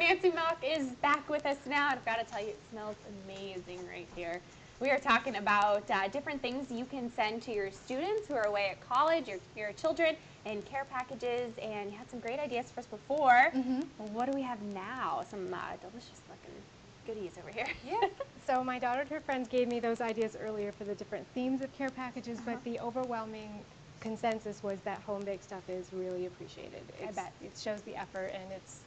Fancy Milk is back with us now, and I've got to tell you, it smells amazing right here. We are talking about different things you can send to your students who are away at college, your children, and care packages, and you had some great ideas for us before. Well, what do we have now? Some delicious looking goodies over here. Yeah. So my daughter and her friends gave me those ideas earlier for the different themes of care packages, but the overwhelming consensus was that home-baked stuff is really appreciated. I bet. It shows the effort, and it's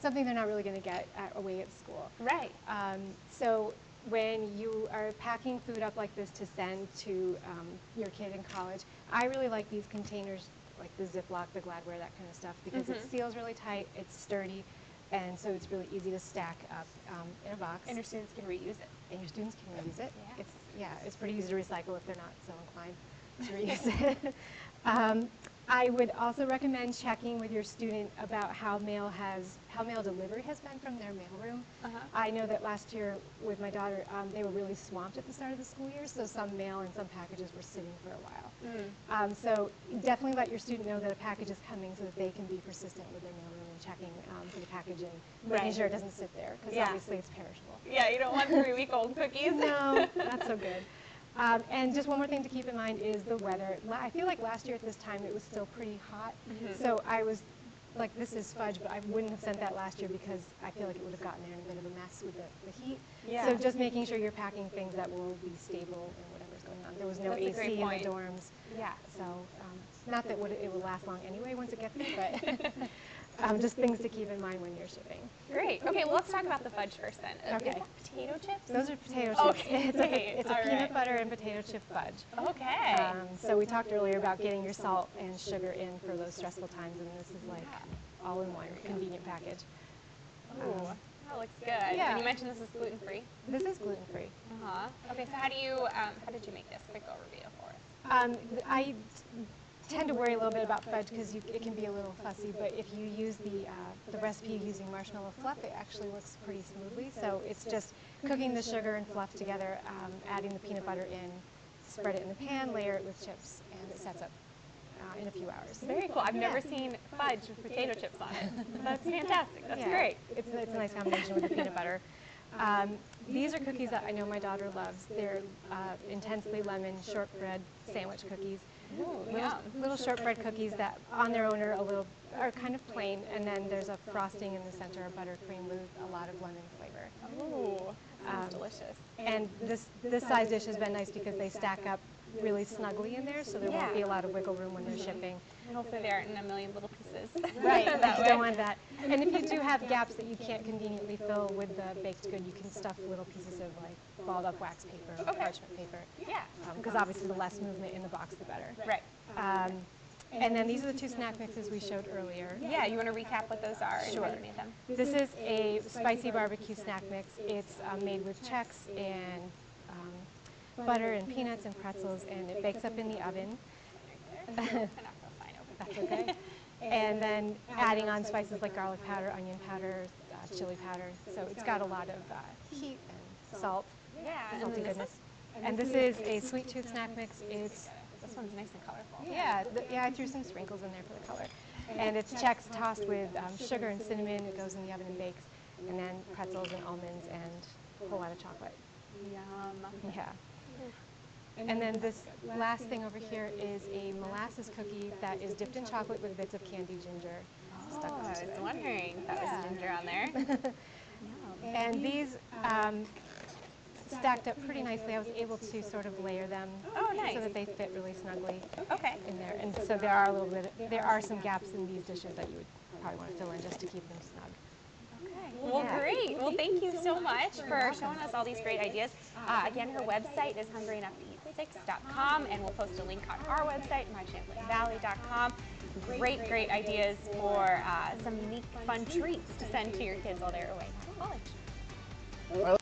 something they're not really going to get away at school. Right. So when you are packing food up like this to send to your kid in college, I really like these containers, like the Ziploc, the Gladware, that kind of stuff, because it seals really tight, it's sturdy, and so it's really easy to stack up in a box. And your students can reuse it. And your students can reuse it. Yeah. It's pretty easy to recycle if they're not so inclined to reuse it. I would also recommend checking with your student about how mail delivery has been from their mailroom. I know that last year with my daughter, they were really swamped at the start of the school year, so some mail and some packages were sitting for a while. So definitely let your student know that a package is coming so that they can be persistent with their mailroom and checking for the package and making sure it doesn't sit there, because obviously it's perishable. Yeah, you don't want 3-week-old cookies. No, not so good. And just one more thing to keep in mind is the weather. I feel like last year at this time it was still pretty hot, so I was like, this is fudge, but I wouldn't have sent that last year because I feel like it would have gotten there in a bit of a mess with the heat. Yeah. So just making sure you're packing things that will be stable in whatever's going on. There was no AC in the dorms. Yeah. So not that it will last long anyway once it gets there, but just things to keep in mind when you're shipping. Great. Okay, well, let's talk about the fudge first then. Okay. Is that potato chips? Those are potato chips. Okay. It's a peanut butter and potato chip fudge. Okay. So we talked earlier about getting your salt and sugar in for those stressful times, and this is like all in one convenient package. Ooh, that looks good. Yeah. And you mentioned this is gluten-free? This is gluten-free. Okay, so how did you make this? Quick overview for us. I tend to worry a little bit about fudge because it can be a little fussy, but if you use the recipe using marshmallow fluff, it actually works pretty smoothly. So it's just cooking the sugar and fluff together, adding the peanut butter in, spread it in the pan, layer it with chips, and it sets up in a few hours. Very cool. I've never seen fudge with potato chips on it. That's fantastic. That's great. It's a nice combination with the peanut butter. These are cookies that I know my daughter loves. They're intensely lemon shortbread sandwich cookies. Ooh, little shortbread cookies that on their own are kind of plain, and then there's a frosting in the center of buttercream with a lot of lemon flavor. Ooh, sounds delicious. And this size dish has been nice because they stack up really snugly in there, so there won't be a lot of wiggle room when they're shipping. And hopefully they aren't in a million little pieces. Right, you don't want that. And if you do have gaps that you can't conveniently fill with the baked good, you can stuff little pieces of like balled up wax paper or parchment paper. Yeah. Because obviously the less movement in the box, the better. Right. And then these are the two snack mixes we showed earlier. Yeah, you want to recap what those are and how you made them? This is a spicy barbecue snack mix. It's made with Chex and butter and peanuts and pretzels, and it bakes up in the oven. That's okay. And then adding on spices like garlic powder, onion powder, chili powder. So it's got a lot of heat and salt, salty goodness. And this is a sweet tooth snack mix. This one's nice and colorful. Yeah, I threw some sprinkles in there for the color. And it's Chex tossed with sugar and cinnamon. It goes in the oven and bakes. And then pretzels and almonds and a whole lot of chocolate. Yum. Yeah. And then this last thing over here is a molasses cookie that is dipped in chocolate with bits of candied ginger stuck onto it. I was wondering if that was ginger on there. And these stacked up pretty nicely. I was able to sort of layer them so that they fit really snugly in there. And so there are some gaps in these dishes that you would probably want to fill in just to keep them snug. Well, great. Well, thank you so much for showing us all these great ideas. Again, her website is hungryenoughtoeat6.com, and we'll post a link on our website, mychamplainvalley.com. Great ideas for some unique, fun treats to send to your kids while they're away at college.